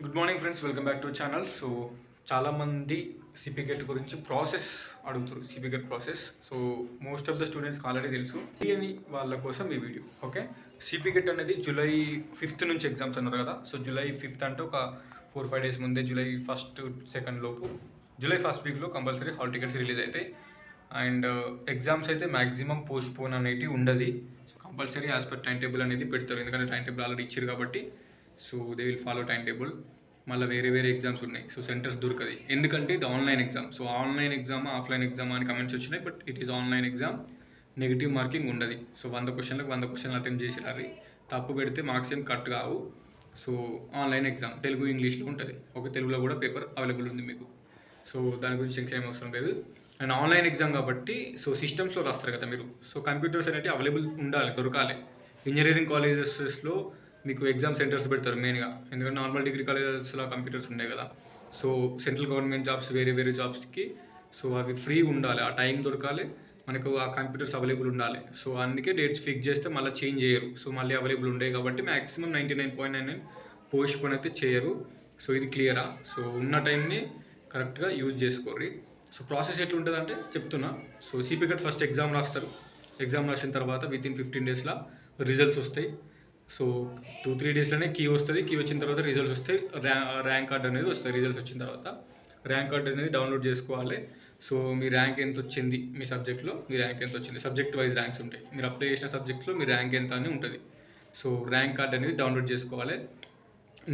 Good morning friends, welcome back to channel. So చాలామంది CP get గురించి process అడుగుతారు. CP get process so most of the స్టూడెంట్స్కి already తెలుసు. అని వాళ్ళ కోసం ఈ వీడియో. ఓకే, సిపి గెట్ అనేది జూలై 5th నుంచి ఎగ్జామ్స్ అన్నారు కదా. సో జూలై 5th అంటే ఒక 4-5 days ముందే, జూలై 1st 2nd లోపు, జూలై 1st వీక్లో కంపల్సరీ హాల్ టికెట్స్ రిలీజ్ అవుతాయి. అండ్ ఎగ్జామ్స్ అయితే మ్యాక్సిమం పోస్ట్ పోన్ అనేది ఉండదు. So compulsory as per time table అనేది పెడతారు, ఎందుకంటే టైం టేబుల్ ఆల్రెడీ ఇచ్చారు కాబట్టి. So they will follow time table. మళ్ళీ వేరే ఎగ్జామ్స్ ఉన్నాయి, సో సెంటర్స్ దొరకదు, ఎందుకంటే ఇది ఆన్లైన్ ఎగ్జామ్. సో ఆన్లైన్ ఎగ్జామా ఆఫ్లైన్ ఎగ్జామా అని కమెంట్స్ వచ్చినాయి, but it is online exam. Negative marking ఉండదు. సో 100 క్వశ్చన్లకు 100 క్వశ్చన్లు అటెంప్ట్ చేసి రాలి, తప్పు పెడితే మార్క్స్ ఏం కట్ కావు. సో ఆన్లైన్ ఎగ్జామ్ తెలుగు ఇంగ్లీష్లో ఉంటుంది. ఓకే, తెలుగులో కూడా పేపర్ అవైలబుల్ ఉంది మీకు. సో దాని గురించి ఇంకా ఏం అవసరం లేదు. అండ్ ఆన్లైన్ ఎగ్జామ్ కాబట్టి సో సిస్టమ్స్లో రాస్తారు కదా మీరు. సో కంప్యూటర్స్ అనేవి అవైలబుల్ ఉండాలి, దొరకాలి. ఇంజనీరింగ్ కాలేజెస్లో మీకు ఎగ్జామ్ సెంటర్స్ పెడతారు మెయిన్గా, ఎందుకంటే నార్మల్ డిగ్రీ కాలేజెస్లో కంప్యూటర్స్ ఉన్నాయి కదా. సో సెంట్రల్ గవర్నమెంట్ జాబ్స్, వేరే జాబ్స్కి సో అవి ఫ్రీ ఉండాలి, ఆ టైం దొరకాలి మనకు, ఆ కంప్యూటర్స్ అవైలబుల్ ఉండాలి. సో అందుకే డేట్స్ ఫిక్స్ చేస్తే మళ్ళీ చేంజ్ చేయరు. సో మళ్ళీ అవైలబుల్ ఉండే కాబట్టి మ్యాక్సిమం 99.99 పోస్ట్ పోన్ అయితే చేయరు. సో ఇది క్లియరా? సో ఉన్న టైంని కరెక్ట్గా యూజ్ చేసుకోర్రి. సో ప్రాసెస్ ఎట్లుంటుంది అంటే చెప్తున్నా. So CP get first exam రాస్తారు. ఎగ్జామ్ రాసిన తర్వాత వితిన్ 15 daysలో రిజల్ట్స్ వస్తాయి. సో 2-3 daysలోనే కీ వస్తుంది. కీ వచ్చిన తర్వాత రిజల్ట్స్ వస్తాయి. ర్యాంక్ కార్డ్ అనేది వస్తుంది. రిజల్ట్స్ వచ్చిన తర్వాత ర్యాంక్ కార్డ్ అనేది డౌన్లోడ్ చేసుకోవాలి. సో మీ ర్యాంక్ ఎంత వచ్చింది, మీ సబ్జెక్ట్లో మీ ర్యాంక్ ఎంత వచ్చింది, సబ్జెక్ట్ వైజ్ ర్యాంక్స్ ఉంటాయి. మీరు అప్లై చేసిన సబ్జెక్ట్లో మీ ర్యాంక్ ఎంత అని ఉంటుంది. సో ర్యాంక్ కార్డ్ అనేది డౌన్లోడ్ చేసుకోవాలి.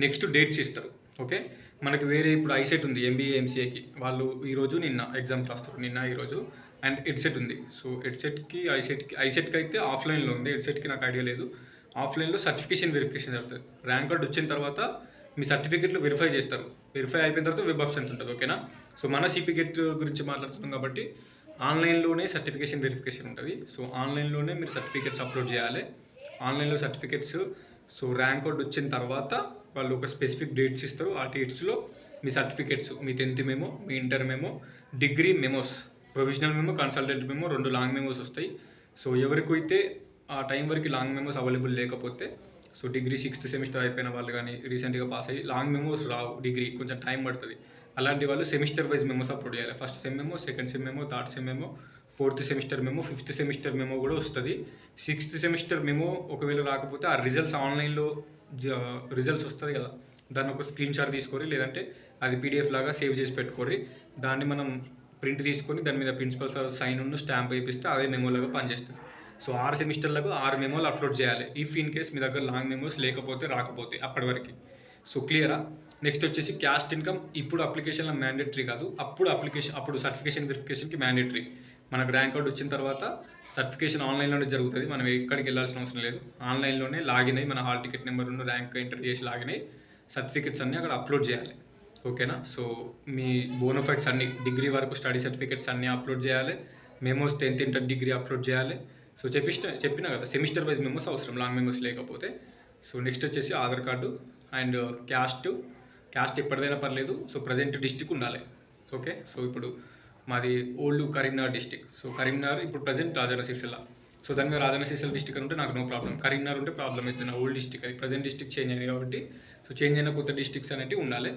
నెక్స్ట్ డేట్స్ ఇస్తారు. ఓకే, మనకి వేరే ఇప్పుడు ఐసెట్ ఉంది ఎంబీఏ ఎంసీఏకి, వాళ్ళు ఈరోజు నిన్న ఎగ్జామ్స్ రాస్తారు, నిన్న ఈరోజు. అండ్ ఎడ్సెట్ ఉంది. సో ఎడ్సెట్కి ఐసెట్కి అయితే ఆఫ్లైన్లో ఉంది, ఎడ్సెట్కి నాకు ఐడియా లేదు. ఆఫ్లైన్లో సర్టిఫికేషన్ వెరిఫికేషన్ జరుగుతుంది. ర్యాంక్ కార్డ్ వచ్చిన తర్వాత మీ సర్టిఫికేట్లు వెరిఫై చేస్తారు. వెరిఫై అయిపోయిన తర్వాత వెబ్ ఆప్షన్స్ ఉంటుంది. ఓకేనా? సో మన సిపి గెట్ గురించి మాట్లాడుతున్నాం కాబట్టి ఆన్లైన్లోనే సర్టిఫికేషన్ వెరిఫికేషన్ ఉంటుంది. సో ఆన్లైన్లోనే మీరు సర్టిఫికేట్స్ అప్లోడ్ చేయాలి. ఆన్లైన్లో సర్టిఫికేట్స్ సో ర్యాంక్ కార్డ్ వచ్చిన తర్వాత వాళ్ళు ఒక స్పెసిఫిక్ డేట్స్ ఇస్తారు. ఆ డేట్స్లో మీ సర్టిఫికేట్స్, మీ 10th మెమో, మీ inter memo, degree memos, provisional memo, consultant memo, 2 long memos వస్తాయి. సో ఎవరికైతే ఆ టైం వరకు లాంగ్ మెమోస్ అవైలబుల్ లేకపోతే, సో డిగ్రీ 6th సెమిస్టర్ అయిపోయిన వాళ్ళు కానీ రీసెంట్గా పాస్ అయ్యి లాంగ్ మెమోస్ రావు, డిగ్రీ కొంచెం టైం పడుతుంది, అలాంటి వాళ్ళు సెమిస్టర్ వైజ్ మెమోస్ అప్లోడ్ చేయాలి. First sem memo, second sem memo, third sem memo, 4th semester memo, 5th semester memo కూడా వస్తుంది. 6th సెమిస్టర్ మెమో ఒకవేళ రాకపోతే ఆ రిజల్ట్స్ ఆన్లైన్లో రిజల్ట్స్ వస్తుంది కదా, దాన్ని ఒక స్క్రీన్ షాట్ తీసుకొని, లేదంటే అది పీడిఎఫ్ లాగా సేవ్ చేసి పెట్టుకోరి. దాన్ని మనం ప్రింట్ తీసుకొని దాని మీద ప్రిన్సిపల్ సార్ సైన్ ఉన్న స్టాంప్ వేపిస్తే అదే మెమోలాగా పనిచేస్తుంది. సో 6 సెమిస్టర్లకు 6 మెమోలు అప్లోడ్ చేయాలి. ఇఫ్ ఇన్ కేస్ మీ దగ్గర లాంగ్ మెమోస్ లేకపోతే, రాకపోతే అప్పటి వరకు. సో క్లియరా? నెక్స్ట్ వచ్చేసి క్యాస్ట్ ఇన్కమ్. ఇప్పుడు అప్లికేషన్లో మ్యాండేటరీ కాదు, అప్పుడు సర్టిఫికేషన్ వెరిఫికేషన్కి మ్యాండేటరీ. మనకు ర్యాంక్ కార్డ్ వచ్చిన తర్వాత సర్టిఫికేషన్ ఆన్లైన్లోనే జరుగుతుంది, మనం ఎక్కడికి వెళ్ళాల్సిన అవసరం లేదు. ఆన్లైన్లోనే లాగిన్ అయ్యి మన హాల్ టికెట్ నెంబర్ ఉన్న ర్యాంక్ ఎంటర్ చేసి లాగిన్ అయ్యి సర్టిఫికేట్స్ అన్నీ అక్కడ అప్లోడ్ చేయాలి. ఓకేనా? సో మీ బోనోఫైడ్స్ అన్ని, డిగ్రీ వరకు స్టడీ సర్టిఫికేట్స్ అన్నీ అప్లోడ్ చేయాలి. Memos 10th inter degree upload చేయాలి. సో చెప్పినా కదా, సెమిస్టర్ వైజ్ మెమోస్ అవసరం, లాంగ్ మెమోస్ లేకపోతే. సో నెక్స్ట్ వచ్చేసి ఆధార్ కార్డు అండ్ క్యాస్ట్ ఎప్పటిదైనా పర్లేదు. సో ప్రజెంట్ డిస్టిక్ ఉండాలి. ఓకే, సో ఇప్పుడు మాది old Karimnagar district. So Karimnagar ఇప్పుడు ప్రజెంట్ రాజన్న సిరిసిల్ల. సో దాని మీద రాజన్న సిరిసిల్ల డిస్టిక్ అని ఉంటే నాకు నో ప్రాబ్లం. కరీంనగర్ ఉంటే ప్రాబ్లం అవుతుంది, నా ఓల్డ్ డిస్టిక్ అది. ప్రజెంట్ డిస్టిక్ చేంజ్ అయింది కాబట్టి సో చేంజ్ అయిన కొత్త డిస్టిక్స్ అనేవి ఉండాలి.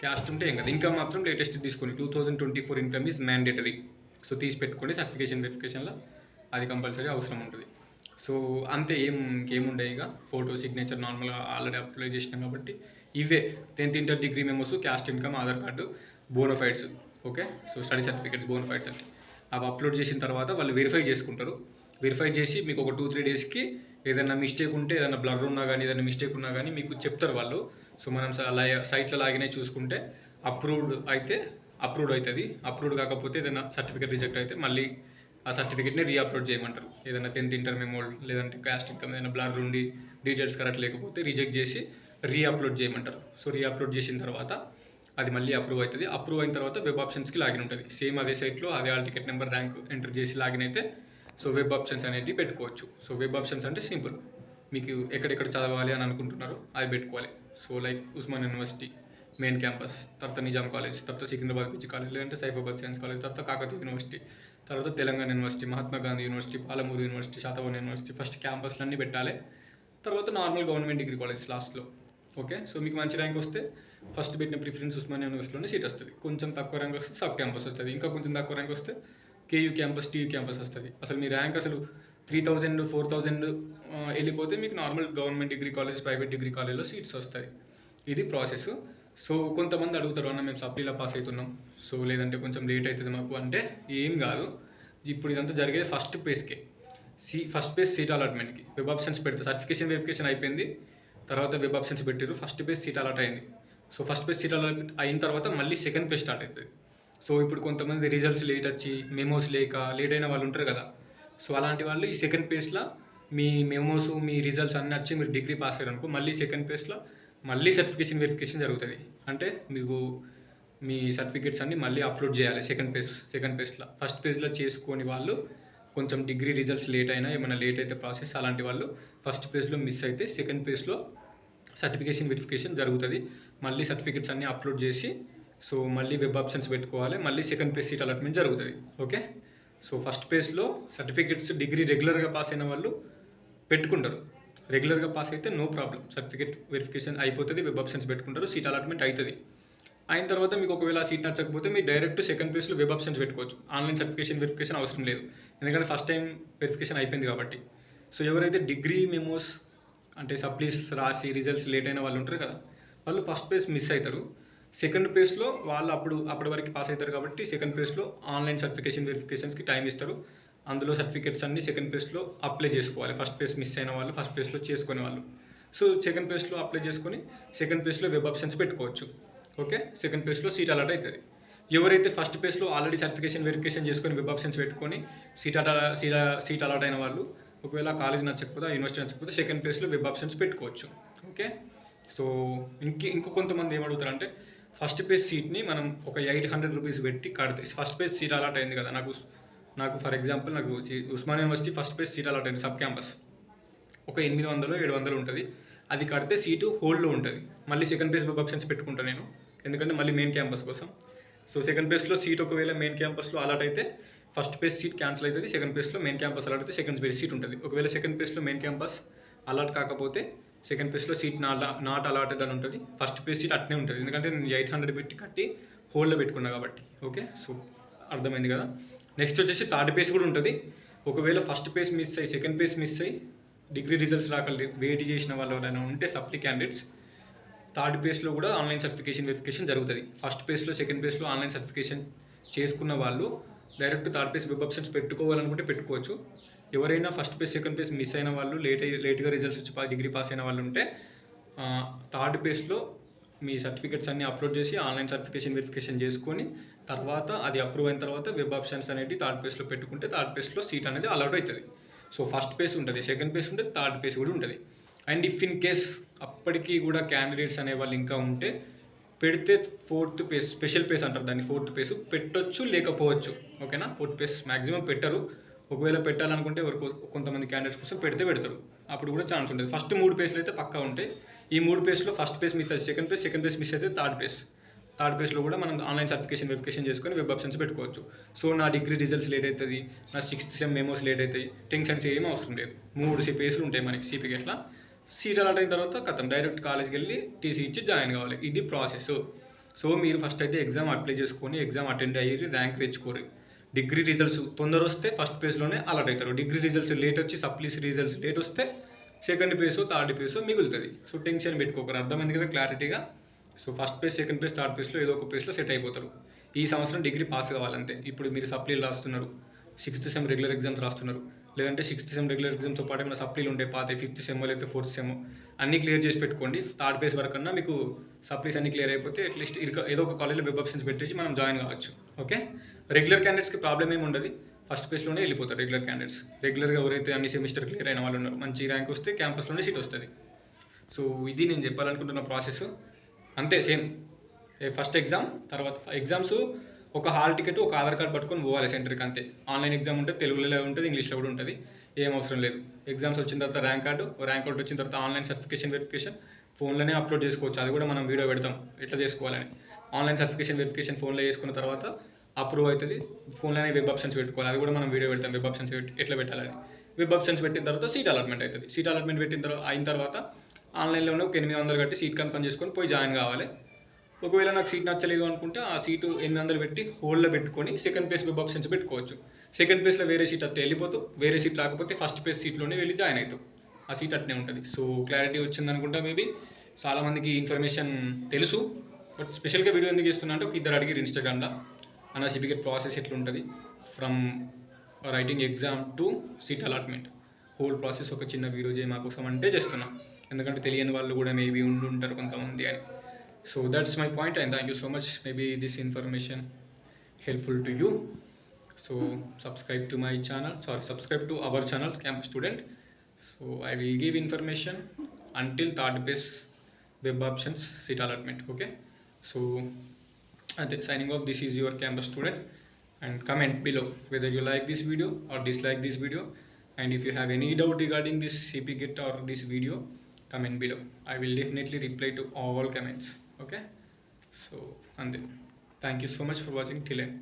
క్యాస్ట్ ఉంటే ఏం కదా. ఇన్కమ్ మాత్రం లేటెస్ట్ తీసుకోండి, 2024 ఇన్కమ్ ఈజ్ మ్యాండేటరీ. సో తీసి పెట్టుకోండి, సర్టిఫికేషన్ వెరిఫికేషన్లో అది కంపల్సరీ అవసరం ఉంటుంది. సో అంతే, ఇంకేముండే ఇక ఫోటో, సిగ్నేచర్ నార్మల్గా ఆల్రెడీ అప్లై చేసినాం కాబట్టి ఇవే 10th inter degree memos, caste income, Aadhaar card, bona fides. Okay, so study certificates, bona fides అంటే అవి అప్లోడ్ చేసిన తర్వాత వాళ్ళు వెరిఫై చేసుకుంటారు. వెరిఫై చేసి మీకు ఒక 2-3 డేస్కి ఏదైనా మిస్టేక్ ఉంటే, ఏదైనా బ్లర్ ఉన్నా కానీ, ఏదైనా మిస్టేక్ ఉన్నా కానీ మీకు చెప్తారు వాళ్ళు. సో మనం సైట్లో లాగినే చూసుకుంటే అప్రూవ్డ్ అవుతుంది. అప్రూవ్డ్ కాకపోతే ఏదైనా సర్టిఫికేట్ రిజెక్ట్ అయితే మళ్ళీ ఆ సర్టిఫికేట్ని రీఅప్లోడ్ చేయమంటారు. ఏదైనా 10th ఇంటర్ మెమో, లేదంటే క్యాస్ట్ ఇన్కమ్ ఏదైనా బ్లర్ ఉండి డీటెయిల్స్ కరెక్ట్ లేకపోతే రిజెక్ట్ చేసి రీఅప్లోడ్ చేయమంటారు. సో రీఅప్లోడ్ చేసిన తర్వాత అది మళ్ళీ అప్రూవ్ అవుతుంది. అప్రూవ్ అయిన తర్వాత వెబ్ ఆప్షన్స్కి లాగిన్ ఉంటుంది. సేమ్ అదే సైట్లో అదే hall ticket number, rank enter చేసి లాగిన్ అయితే సో వెబ్ ఆప్షన్స్ అనేవి పెట్టుకోవచ్చు. సో వెబ్ ఆప్షన్స్ అంటే సింపుల్, మీకు ఎక్కడెక్కడ చదవాలి అని అనుకుంటున్నారో అది పెట్టుకోవాలి. So like Osman university main campus, తర్వాత నిజాం కాలేజ్, తర్వాత సికింద్రాబాద్ పిజి కాలేజ్, లేదంటే సైఫాబాద్ సైన్స్ కాలేజ్, తర్వాత కాకతీయ యూనివర్సిటీ, తర్వాత Telangana university, Mahatma Gandhi university, Palamuru university, Satavahana university, first క్యాంపస్లన్నీ పెట్టాలి. తర్వాత నార్మల్ గవర్నమెంట్ డిగ్రీ కాలేజ్ లాస్ట్లో. ఓకే, సో మీకు మంచి ర్యాంక్ వస్తే ఫస్ట్ పెట్టిన ప్రిఫరెన్స్ ఉస్మానియా యూనివర్సిటీలోనే సీట్ వస్తుంది. కొంచెం తక్కువ ర్యాంక్ వస్తే సబ్ క్యాంపస్ వస్తుంది. ఇంకా కొంచెం తక్కువ ర్యాంక్ వస్తే కేయూ క్యాంపస్, టీయూ క్యాంపస్ వస్తుంది. అసలు మీ ర్యాంక్ అసలు 3000 4000 వెళ్ళిపోతే మీకు normal government degree college, private degree కాలేజ్లో సీట్స్ వస్తాయి. ఇది ప్రాసెస్. సో కొంతమంది అడుగుతారు, అన్న మేము సప్లీలో పాస్ అవుతున్నాం, సో లేదంటే కొంచెం లేట్ అవుతుంది మాకు అంటే, ఏం కాదు. ఇప్పుడు ఇదంతా జరిగేది ఫస్ట్ ఫేజ్కే. ఫస్ట్ ఫేజ్ సీట్ అలాట్మెంట్కి వెబ్ ఆప్షన్స్ పెడతారు. సర్టిఫికేషన్ వెరిఫికేషన్ అయిపోయింది, తర్వాత వెబ్ ఆప్షన్స్ పెట్టారు, ఫస్ట్ పేజ్ సీట్ అలాట్ అయింది. సో ఫస్ట్ పేజ్ సీట్ అలాట్ అయిన తర్వాత మళ్ళీ సెకండ్ పేజ్ స్టార్ట్ అవుతుంది. సో ఇప్పుడు కొంతమంది రిజల్ట్స్ లేట్ వచ్చి మెమోస్ లేక లేట్ అయిన వాళ్ళు ఉంటారు కదా, సో అలాంటి వాళ్ళు ఈ సెకండ్ పేజ్లో మీ మెమోస్, మీ రిజల్ట్స్ అన్నీ వచ్చి మీరు డిగ్రీ పాస్ అయ్యారు అనుకో, మళ్ళీ సెకండ్ పేజ్లో మళ్ళీ సర్టిఫికేషన్ వెరిఫికేషన్ జరుగుతుంది. అంటే మీకు మీ సర్టిఫికేట్స్ అన్నీ మళ్ళీ అప్లోడ్ చేయాలి సెకండ్ పేజ్లో. ఫస్ట్ పేజ్లో చేసుకొని వాళ్ళు కొంచెం డిగ్రీ రిజల్ట్స్ లేట్ అయినా, ఏమైనా లేట్ అయితే ప్రాసెస్, అలాంటి వాళ్ళు ఫస్ట్ పేజ్లో మిస్ అయితే సెకండ్ పేజ్లో సర్టిఫికేషన్ వెరిఫికేషన్ జరుగుతుంది. మళ్ళీ సర్టిఫికేట్స్ అన్నీ అప్లోడ్ చేసి సో మళ్ళీ వెబ్ ఆప్షన్స్ పెట్టుకోవాలి, మళ్ళీ సెకండ్ పేజ్ సీట్ అలాట్మెంట్ జరుగుతుంది. ఓకే, సో ఫస్ట్ పేజ్లో సర్టిఫికేట్స్ డిగ్రీ రెగ్యులర్గా పాస్ అయిన వాళ్ళు పెట్టుకుంటారు. రెగ్యులర్గా పాస్ అయితే నో ప్రాబ్లం, సర్టిఫికేట్ వెరిఫికేషన్ అయిపోతుంది, వెబ్ ఆప్షన్స్ పెట్టుకుంటారు, సీట్ అలాట్మెంట్ అవుతుంది. అయిన తర్వాత మీకు ఒకవేళ సీట్ నచ్చకపోతే మీరు డైరెక్ట్ సెకండ్ పేజ్లో వెబ్ ఆప్షన్స్ పెట్టుకోవచ్చు. ఆన్లైన్ సర్టిఫికేషన్ వెరిఫికేషన్ అవసరం లేదు, ఎందుకంటే ఫస్ట్ టైం వెరిఫికేషన్ అయిపోయింది కాబట్టి. సో ఎవరైతే డిగ్రీ మెమోస్ అంటే సప్లీస్ రాసి రిజల్ట్స్ లేట్ అయిన వాళ్ళు ఉంటారు కదా, వాళ్ళు ఫస్ట్ పేజ్ మిస్ అవుతారు. సెకండ్ పేజ్లో వాళ్ళు అప్పటి వరకు పాస్ అవుతారు కాబట్టి సెకండ్ పేజ్లో ఆన్లైన్ సర్టిఫికేషన్ వెరిఫికేషన్స్కి టైం ఇస్తారు. అందులో సర్టిఫికేట్స్ అన్నీ సెకండ్ పేజ్లో అప్లై చేసుకోవాలి. ఫస్ట్ పేజ్ మిస్ అయిన వాళ్ళు ఫస్ట్ పేజ్లో చేసుకునే వాళ్ళు సో సెకండ్ పేజ్లో అప్లై చేసుకొని సెకండ్ పేజ్లో వెబ్ ఆప్షన్స్ పెట్టుకోవచ్చు. ఓకే, సెకండ్ పేజ్లో సీట్ అలాట్ అవుతుంది. ఎవరైతే ఫస్ట్ పేజ్లో ఆల్రెడీ సర్టిఫికేషన్ వెరిఫికేషన్ చేసుకొని వెబ్ ఆప్షన్స్ పెట్టుకొని సీట్ అలాట్ అయిన వాళ్ళు ఒకవేళ కాలేజ్ నచ్చకపోతే, యూనివర్సిటీ నచ్చకపోతే సెకండ్ పేజ్లో వెబ్ ఆప్షన్స్ పెట్టుకోవచ్చు. ఓకే, సో ఇంకో కొంతమంది ఏమడుగుతారంటే ఫస్ట్ పేజ్ సీట్ని మనం ఒక 800 రూపీస్ పెట్టి కడితే, ఫస్ట్ పేజ్ సీట్ అలాట్ అయింది కదా నాకు ఫర్ ఎగ్జాంపుల్ నాకు Osmania university first page seat allot అయింది సబ్ క్యాంపస్, ఒక 800 700 ఉంటుంది. అది కడితే సీటు హోల్డ్లో ఉంటుంది. మళ్ళీ సెకండ్ పేజ్ వెబ్ ఆప్షన్స్ పెట్టుకుంటాను నేను, ఎందుకంటే మళ్ళీ మెయిన్ క్యాంపస్ కోసం. సో సెకండ్ పేజ్లో సీట్ ఒకవేళ మెయిన్ క్యాంపస్లో అలాట్ అయితే ఫస్ట్ పేజ్ సీట్ క్యాన్సిల్ అవుతుంది, సెకండ్ పేజ్లో మెయిన్ క్యాంపస్ అలాట్ అయితే సెకండ్ పేజ్ సీట్ ఉంటుంది. ఒకవేళ సెకండ్ పేజ్లో మెయిన్ క్యాంపస్ అలాట్ కాకపోతే సెకండ్ పేజ్లో సీట్ నాట్ అలాటెడ్ అని ఉంటుంది, ఫస్ట్ పేజ్ సీట్ అట్నే ఉంటుంది, ఎందుకంటే నేను 800 పెట్టి కట్టి హోల్డ్లో పెట్టుకున్నా కాబట్టి. ఓకే, సో అర్థమైంది కదా. నెక్స్ట్ వచ్చేసి థర్డ్ పేజ్ కూడా ఉంటుంది. ఒకవేళ ఫస్ట్ పేజ్ మిస్ అయ్యి సెకండ్ పేజ్ మిస్ అయ్యి డిగ్రీ రిజల్ట్స్ రాకలేదు వెయిట్ చేసిన వాళ్ళు ఎవరైనా ఉంటే సప్లీ క్యాండిడేట్స్, థర్డ్ పేజ్లో కూడా ఆన్లైన్ సర్టిఫికేషన్ వెరిఫికేషన్ జరుగుతుంది. ఫస్ట్ పేజ్లో సెకండ్ పేజ్లో ఆన్లైన్ సర్టిఫికేషన్ చేసుకున్న వాళ్ళు direct third page web options పెట్టుకోవాలనుకుంటే పెట్టుకోవచ్చు. ఎవరైనా first page second page miss అయిన వాళ్ళు, లేట్గా రిజల్ట్స్ వచ్చి డిగ్రీ పాస్ అయిన వాళ్ళు ఉంటే థర్డ్ పేజ్లో మీ సర్టిఫికేట్స్ అన్నీ అప్లోడ్ చేసి ఆన్లైన్ సర్టిఫికేషన్ వెరిఫికేషన్ చేసుకొని తర్వాత అది అప్రూవ్ అయిన తర్వాత వెబ్ ఆప్షన్స్ అనేది థర్డ్ పేజ్లో పెట్టుకుంటే థర్డ్ పేజ్లో సీట్ అనేది అలాట్ అవుతుంది. సో ఫస్ట్ పేజ్ ఉంటుంది, సెకండ్ పేజ్ ఉంటుంది, థర్డ్ పేజ్ కూడా ఉంటుంది. అండ్ ఇఫ్ ఇన్ కేస్ అప్పటికి కూడా క్యాండిడేట్స్ అనే వాళ్ళు ఇంకా ఉంటే పెడితే ఫోర్త్ పేజ్, స్పెషల్ పేజ్ అంటారు దాన్ని, ఫోర్త్ పేజ్ పెట్టొచ్చు లేకపోవచ్చు. ఓకేనా, ఫోర్త్ పేజ్ మ్యాక్సిమం పెట్టరు. ఒకవేళ పెట్టాలనుకుంటే కొంతమంది క్యాండిడేట్స్ కోసం పెడతారు, అప్పుడు కూడా ఛాన్స్ ఉంటుంది. ఫస్ట్ 3 పేజ్లు అయితే పక్కా ఉంటాయి. ఈ 3 పేజ్లో ఫస్ట్ పేజ్ మిస్ అయితే సెకండ్ పేజ్ మిస్ అయితే థర్డ్ పేజ్లో కూడా మనం ఆన్లైన్ సర్టిఫికేషన్ వెరిఫికేషన్ చేసుకొని వెబ్ ఆప్షన్స్ పెట్టుకోవచ్చు. సో నా డిగ్రీ రిజల్ట్స్ లేట్ అవుతుంది, నా 6th సెమ్ మెమోస్ లేట్ అవుతాయి, టెన్షన్స్ ఏమీ అవసరం లేదు. 3 పేజ్లు ఉంటాయి మనకి సిపికెట్లా. సీట్ అలాట్ అయిన తర్వాత కథం డైరెక్ట్ కాలేజ్కి వెళ్ళి టీసీ ఇచ్చి జాయిన్ కావాలి. ఇది ప్రాసెస్. సో మీరు ఫస్ట్ అయితే ఎగ్జామ్ అప్లై చేసుకొని ఎగ్జామ్ అటెండ్ అయ్యి ర్యాంక్ తెచ్చుకోరు. డిగ్రీ రిజల్ట్స్ తొందర వస్తే ఫస్ట్ పేజ్లోనే అలాట్ అవుతారు. డిగ్రీ రిజల్ట్స్ లేట్ వచ్చి సప్లీస్ రిజల్ట్స్ లేట్ వస్తే సెకండ్ పేజ్ థర్డ్ పేజ్ మిగులుతుంది. సో టెన్షన్ పెట్టుకోకరు, అర్థమైంది కదా క్లారిటీగా. So first page second page third పేజ్లో ఏదో ఒక పేజ్లో సెట్ అయిపోతారు. ఈ సంవత్సరం డిగ్రీ పాస్ కావాలంతే. ఇప్పుడు మీరు సప్లీలు రాస్తున్నారు, 6th సెమ్ రెగ్యులర్ ఎగ్జామ్స్ రాస్తున్నారు, లేదంటే 6th సెమ్ రెగ్యులర్ ఎగ్జామ్తో పాటు ఏమైనా సప్లీలు ఉంటాయి పాత 5th సెమ్ లేకపోతే 4th సెమ్ అన్నీ క్లియర్ చేసి పెట్టుకోండి. థర్డ్ పేజ్ వరకు అన్నా మీకు సప్లీస్ అన్నీ క్లియర్ అయిపోతే అట్లీస్ట్ ఏదో ఒక కాలేజ్లో వెబ్ ఆప్షన్స్ పెట్టేసి మనం జాయిన్ కావచ్చు. ఓకే, రెగ్యులర్ క్యాండిడేట్స్కి ప్రాబ్లం ఏమి ఉండదు, ఫస్ట్ పేజ్లోనే వెళ్ళిపోతారు రెగ్యులర్ క్యాండిడేట్స్. రెగ్యులర్గా ఎవరైతే అన్ని సెమిస్టర్ క్లియర్ అయిన వాళ్ళు ఉన్నారు, మంచి ర్యాంక్ వస్తే క్యాంపస్లోనే సీట్ వస్తుంది. సో ఇది నేను చెప్పాలనుకుంటున్న ప్రాసెస్. అంతే, సేమ్ ఫస్ట్ ఎగ్జామ్, తర్వాత ఎగ్జామ్స్ ఒక హాల్ టికెట్, ఒక ఆధార్ కార్డ్ పట్టుకొని పోవాలి సెంటర్కి, అంతే. ఆన్లైన్ ఎగ్జామ్ ఉంటుంది, తెలుగులో ఉంటుంది, ఇంగ్లీష్లో కూడా ఉంటుంది, ఏం అవసరం లేదు. ఎగ్జామ్స్ వచ్చిన తర్వాత ర్యాంక్ కార్డు వచ్చిన తర్వాత ఆన్లైన్ సర్టిఫికేషన్ వెరిఫికేషన్ ఫోన్లోనే అప్లోడ్ చేసుకోవచ్చు. అది కూడా మనం వీడియో పెడతాం ఎట్లా చేసుకోవాలని. ఆన్లైన్ సర్టిఫికేషన్ వెరిఫికేషన్ ఫోన్లో చేసుకున్న తర్వాత అప్రూవ్ అవుతుంది, ఫోన్లోనే వెబ్ ఆప్షన్స్ పెట్టుకోవాలి. అది కూడా మనం వీడియో పెడతాం, వెబ్ ఆప్షన్స్ ఎట్లా పెట్టాలని. వెబ్ ఆప్షన్స్ పెట్టిన తర్వాత సీట్ అలాట్మెంట్ అవుతుంది. సీట్ అలాట్మెంట్ అయిన తర్వాత ఆన్లైన్లోనే ఒక 800 కట్టి సీట్ కన్ఫర్మ్ చేసుకొని పోయి జాయిన్ కావాలి. ఒకవేళ నాకు సీట్ నచ్చలేదు అనుకుంటే ఆ సీటు 800 పెట్టి హోల్డ్లో పెట్టుకొని సెకండ్ ప్లేస్ వెబ్ ఆప్షన్స్ పెట్టుకోవచ్చు. సెకండ్ ప్లేస్లో వేరే సీట్ అట్టే వెళ్ళిపోతావు, వేరే సీట్ రాకపోతే ఫస్ట్ ప్లేస్ సీట్లోనే వెళ్ళి జాయిన్ అవుతావు. ఆ సీట్ అట్నే ఉంటుంది. సో క్లారిటీ వచ్చింది అనుకుంటా. మేబీ చాలామందికి ఇన్ఫర్మేషన్ తెలుసు, బట్ స్పెషల్గా వీడియో ఎందుకు చేస్తున్నా అంటే ఒక ఇద్దరు అడిగారు ఇన్స్టాగ్రామ్లో అన్న సిపిగెట్ ప్రాసెస్ ఎట్లుంటుంది from writing exam to seat allotment whole process ఒక చిన్న వీడియో చేయి మా కోసం అంటే చేస్తున్నాం. ఎందుకంటే తెలియని వాళ్ళు కూడా మేబీ ఉండుంటారు కొంతమంది అని. So that's my point and thank you so much. Maybe this information helpful to you. So subscribe to my channel, subscribe to our channel Campus Student. So I will give information until third base web options seat allotment. Okay, so signing off, this is your Campus Student, and comment below whether you like this video or dislike this video, and if you have any doubt regarding this CPGET or this video, comment below. I will definitely reply to all comments. Okay, so and then thank you so much for watching till end.